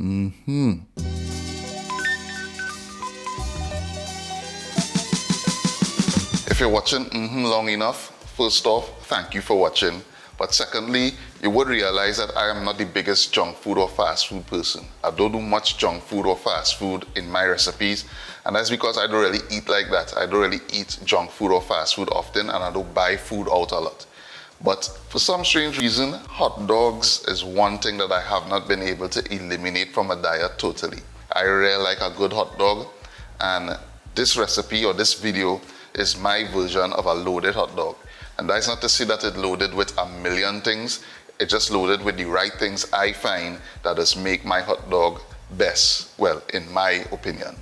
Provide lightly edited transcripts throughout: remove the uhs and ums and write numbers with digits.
If you're watching long enough, first off, thank you for watching. But secondly, you would realize that I am not the biggest junk food or fast food person. I don't do much junk food or fast food in my recipes, and that's because I don't really eat like that. I don't really eat junk food or fast food often, and I don't buy food out a lot. But for some strange reason, hot dogs is one thing that I have not been able to eliminate from a diet totally. I really like a good hot dog, and this recipe or this video is my version of a loaded hot dog. And that's not to say that it's loaded with a million things. It's just loaded with the right things I find that just make my hot dog best, well, in my opinion.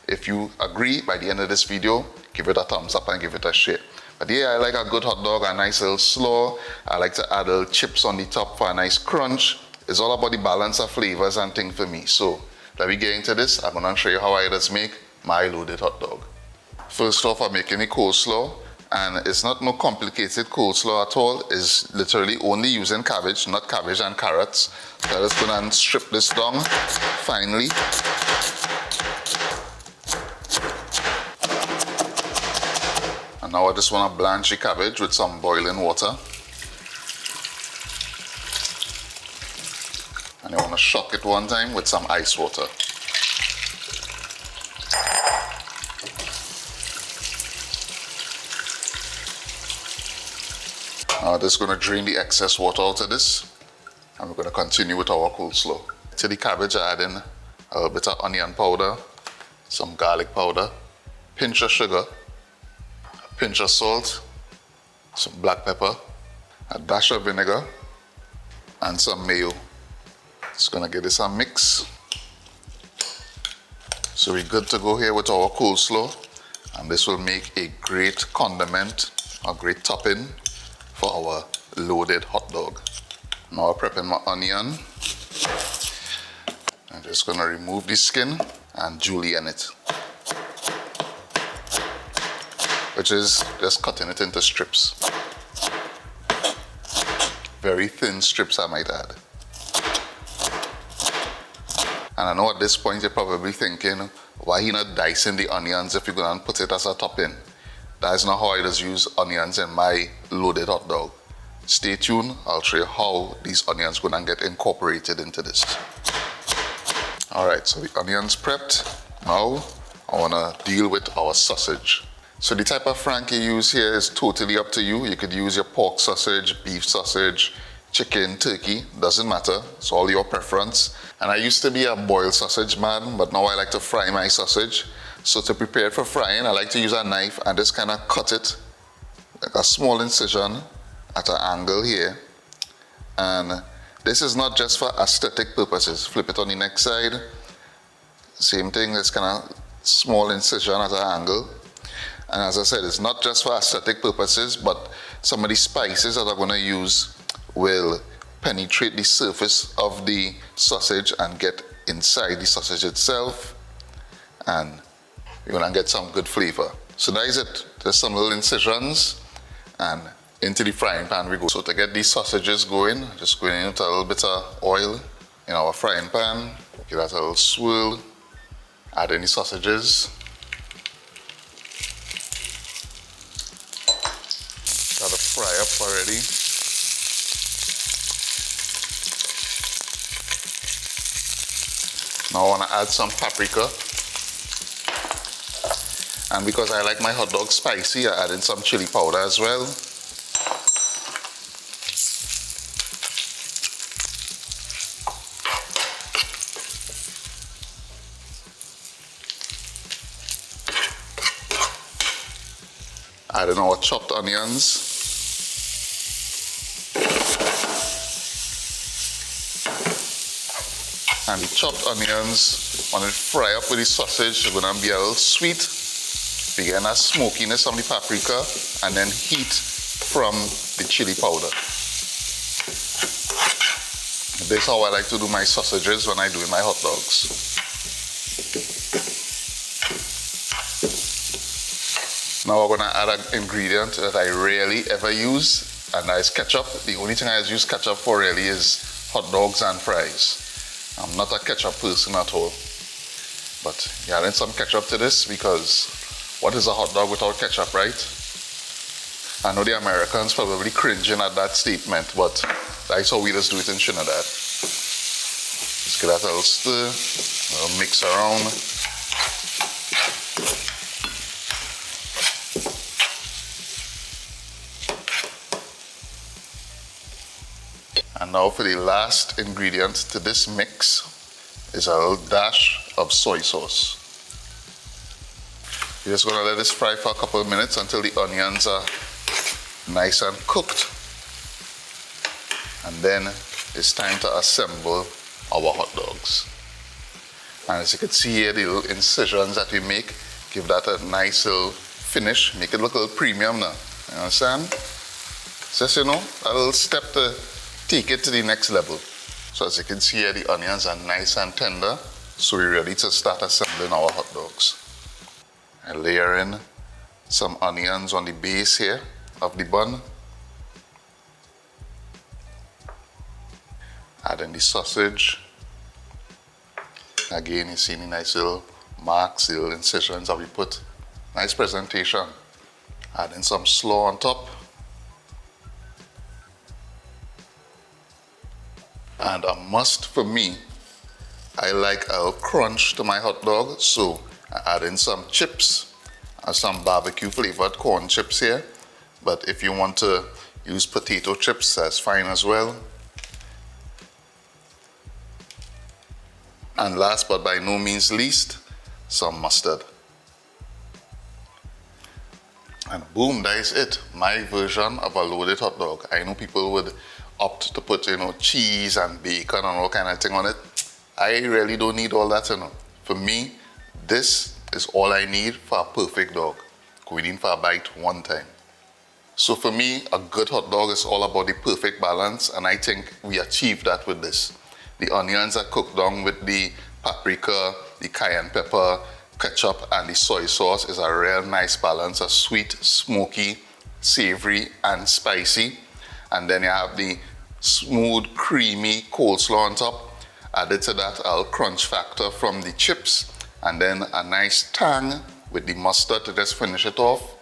If you agree, by the end of this video, give it a thumbs up and give it a share. But yeah, I like a good hot dog, a nice little slaw. I like to add little chips on the top for a nice crunch. It's all about the balance of flavors and things for me. So let me get into this. I'm gonna show you how I just make my loaded hot dog. First off, I'm making a coleslaw. And it's not no complicated coleslaw at all. It's literally only using cabbage, not cabbage and carrots. So I'm just gonna strip this down finely. And now I just wanna blanch the cabbage with some boiling water. And I wanna shock it one time with some ice water. Just going to drain the excess water out of this, and we're going to continue with our coleslaw. To the cabbage, I add in a little bit of onion powder, some garlic powder, pinch of sugar, a pinch of salt, some black pepper, a dash of vinegar, and some mayo. Just going to give this a mix. So we're good to go here with our coleslaw, and this will make a great condiment, a great topping for our loaded hot dog. Now I'm prepping my onion. I'm just gonna remove the skin and julienne it, which is just cutting it into strips. Very thin strips, I might add. And I know at this point you're probably thinking, why you not dicing the onions if you're gonna put it as a topping? That is not how I just use onions in my loaded hot dog. Stay tuned, I'll show you how these onions are gonna get incorporated into this. Alright, so the onions prepped. Now, I wanna deal with our sausage. So the type of frank you use here is totally up to you. You could use your pork sausage, beef sausage, chicken, turkey, doesn't matter. It's all your preference. And I used to be a boiled sausage man, but now I like to fry my sausage. So to prepare it for frying, I like to use a knife and just kind of cut it like a small incision at an angle here. And this is not just for aesthetic purposes. Flip it on the next side. Same thing, this kind of small incision at an angle. And as I said, it's not just for aesthetic purposes, but some of the spices that I'm going to use will penetrate the surface of the sausage and get inside the sausage itself. And you're gonna get some good flavor. So that is it. There's some little incisions, and into the frying pan we go. So to get these sausages going, just going into a little bit of oil in our frying pan. Give that a little swirl. Add in the sausages. Got to fry up already. Now I want to add some paprika. And because I like my hot dog spicy, I add in some chili powder as well. Add in our chopped onions. And the chopped onions, when it fry up with the sausage, they're gonna be a little sweet. We get a smokiness from the paprika and then heat from the chili powder. This is how I like to do my sausages when I do my hot dogs. Now we're gonna add an ingredient that I rarely ever use, and that is ketchup. The only thing I use ketchup for really is hot dogs and fries. I'm not a ketchup person at all. But you're adding some ketchup to this because what is a hot dog without ketchup, right? I know the Americans probably cringing at that statement, but that's how we just do it in Trinidad. Just give that a little stir, a little mix around. And now for the last ingredient to this mix is a little dash of soy sauce. You're just gonna let this fry for a couple of minutes until the onions are nice and cooked. And then it's time to assemble our hot dogs. And as you can see here, the little incisions that we make give that a nice little finish, make it look a little premium now. You understand? Just, a little step to take it to the next level. So as you can see here, the onions are nice and tender, so we're ready to start assembling our hot dogs. I layer in some onions on the base here of the bun. Add in the sausage. Again, you see the nice little marks, the little incisions that we put. Nice presentation. Add in some slaw on top. And a must for me, I like a little crunch to my hot dog, so I add in some chips, some barbecue flavored corn chips here. But if you want to use potato chips, that's fine as well. And last but by no means least, some mustard. And boom, that is it. My version of a loaded hot dog. I know people would opt to put, cheese and bacon and all kind of thing on it. I really don't need all that, For me, this is all I need for a perfect dog. Going in for a bite one time. So for me, a good hot dog is all about the perfect balance, and I think we achieved that with this. The onions are cooked down with the paprika, the cayenne pepper, ketchup, and the soy sauce is a real nice balance of sweet, smoky, savory, and spicy. And then you have the smooth, creamy coleslaw on top. Added to that, a crunch factor from the chips, and then a nice tang with the mustard to just finish it off.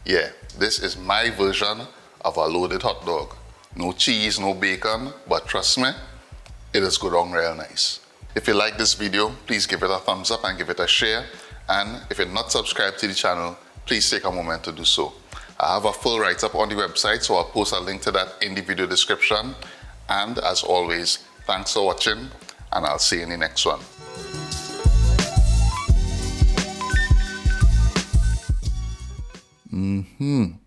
Yeah, this is my version of a loaded hot dog. No cheese, no bacon, but trust me, it is good on real nice. If you like this video, please give it a thumbs up and give it a share. And if you're not subscribed to the channel, please take a moment to do so. I have a full write-up on the website, so I'll post a link to that in the video description. And as always, thanks for watching, and I'll see you in the next one.